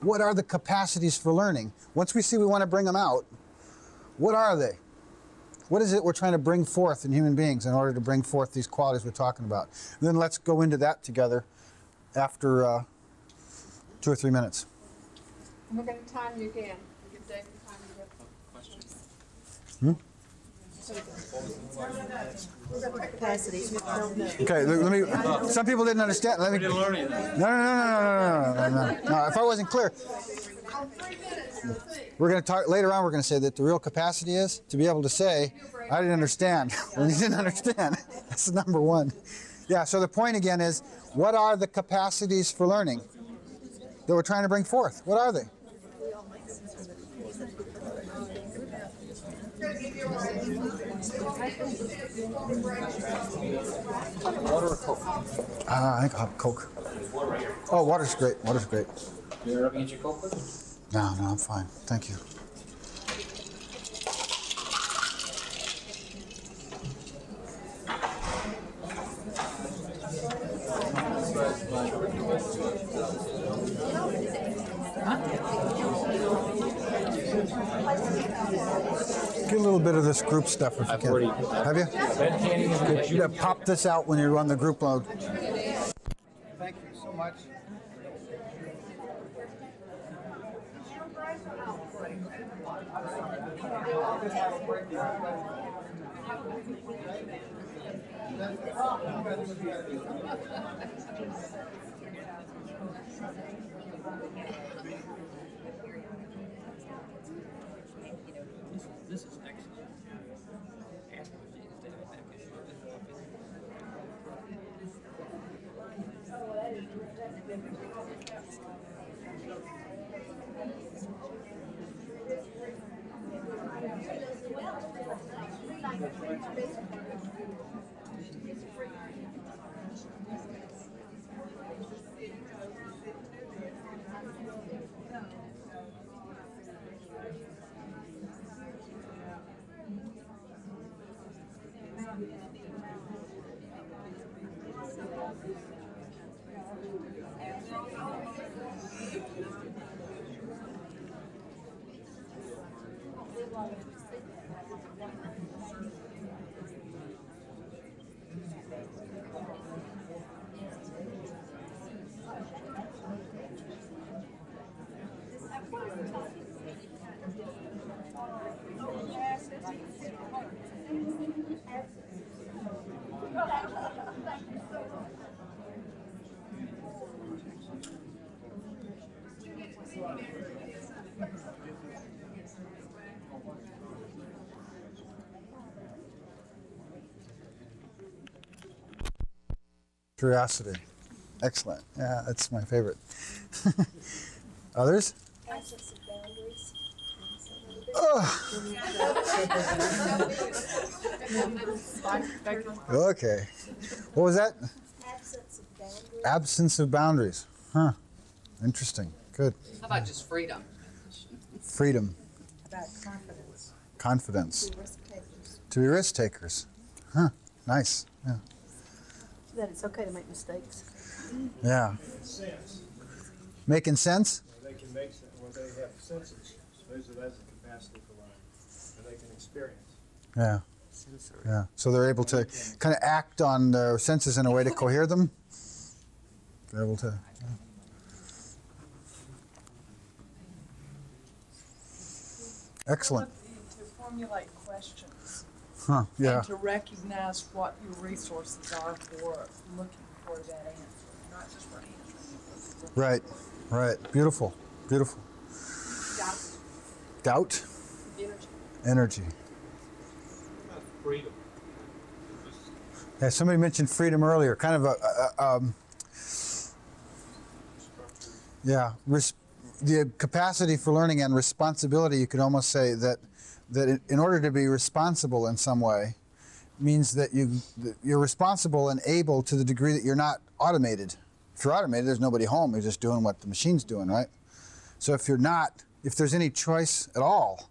what are the capacities for learning? Once we see we want to bring them out, what are they? What is it we're trying to bring forth in human beings in order to bring forth these qualities we're talking about? And then let's go into that together after 2 or 3 minutes. We're going to time you again. We give David time to get questions. Capacities. Okay, let me. Some people didn't understand. Let me. No. If I wasn't clear, we're going to talk later on. We're going to say that the real capacity is to be able to say, "I didn't understand." When you didn't understand, that's number one. Yeah. So the point again is, what are the capacities for learning that we're trying to bring forth? What are they? Water or Coke? I think I'll have Coke. Oh, water's great. Water's great. You're rubbing into your Coke? No, I'm fine. Thank you. Get a little bit of this group stuff if you can. Have you? You pop this out when you're on the group mode. Thank you so much. This is excellent. Curiosity. Excellent. Yeah, that's my favorite. Others? Absence of boundaries. Okay. What was that? Absence of boundaries. Absence of boundaries. Huh. Interesting. Good. How about just freedom? Freedom. About confidence. Confidence. To risk takers. To be risk takers. Huh. Nice. Yeah. That it's okay to make mistakes. Yeah. Making sense? They can make sense, where they have senses, those are that's a capacity for learning, and they can experience. Yeah. Yeah. So they're able to kind of act on their senses in a way to cohere them. They're able to. Yeah. Excellent. To formulate questions. Huh. Yeah. And to recognize what your resources are for looking for that answer, not just for answering. Right. Right. Beautiful. Beautiful. Doubt. Energy. Freedom. Yeah, somebody mentioned freedom earlier. Kind of the capacity for learning and responsibility. You could almost say that in order to be responsible in some way means that you're responsible and able to the degree that you're not automated. If you're automated, there's nobody home. You're just doing what the machine's doing, right? So if there's any choice at all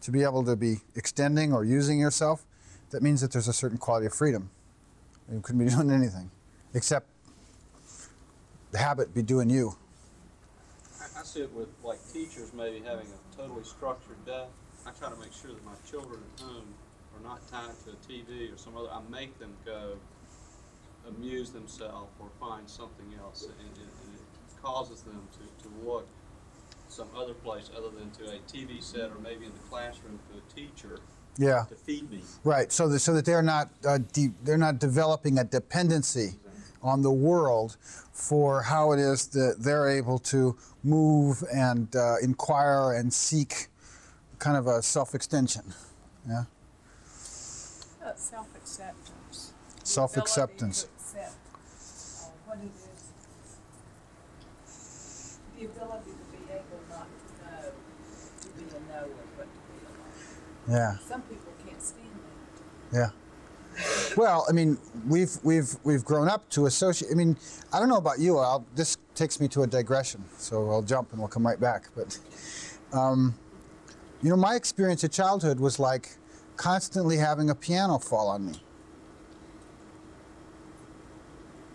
to be able to be extending or using yourself, that means that there's a certain quality of freedom. You couldn't be doing anything except the habit be doing you. I see it with like teachers maybe having a totally structured day. I try to make sure that my children at home are not tied to a TV or some other. I make them go amuse themselves or find something else, and it causes them to look some other place other than to a TV set or maybe in the classroom to a teacher. Yeah. To feed me. Right. So that they're not developing a dependency on the world for how it is that they're able to move and inquire and seek kind of a self-extension. Yeah. Self-acceptance. Self-acceptance. The ability to accept what it is. The ability to be able not to know, to be a knower, but to be a learner. Yeah. Some people can't stand that. Yeah. Well, I mean, we've grown up to associate. I mean, I don't know about you. This takes me to a digression, so I'll jump and we'll come right back. But you know, my experience of childhood was like constantly having a piano fall on me.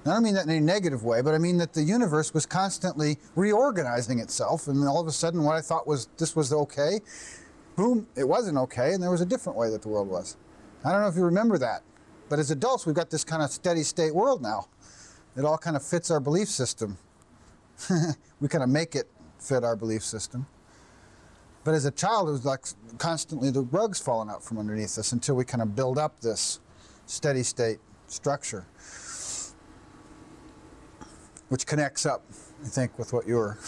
I don't mean that in a negative way, but I mean that the universe was constantly reorganizing itself, and all of a sudden, what I thought this was okay, boom, it wasn't okay, and there was a different way that the world was. I don't know if you remember that, but as adults, we've got this kind of steady state world now. It all kind of fits our belief system. We kind of make it fit our belief system. But as a child, it was like constantly the rug's falling out from underneath us until we kind of build up this steady state structure, which connects up, I think, with what you were.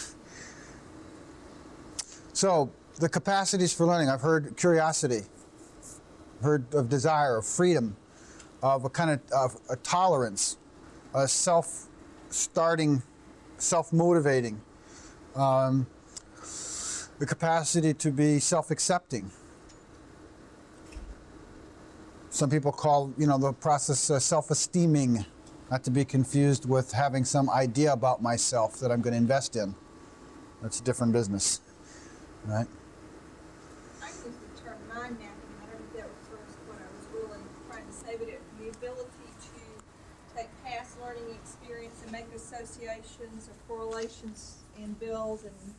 So, the capacities for learning. I've heard curiosity, heard of desire, of freedom, of a kind of a tolerance, a self-starting, self-motivating, the capacity to be self-accepting. Some people call, you know, the process self-esteeming, not to be confused with having some idea about myself that I'm going to invest in. That's a different business, right? I use the term mind mapping. I don't know if that refers to what I was really trying to say, but the ability to take past learning experience and make associations or correlations and build and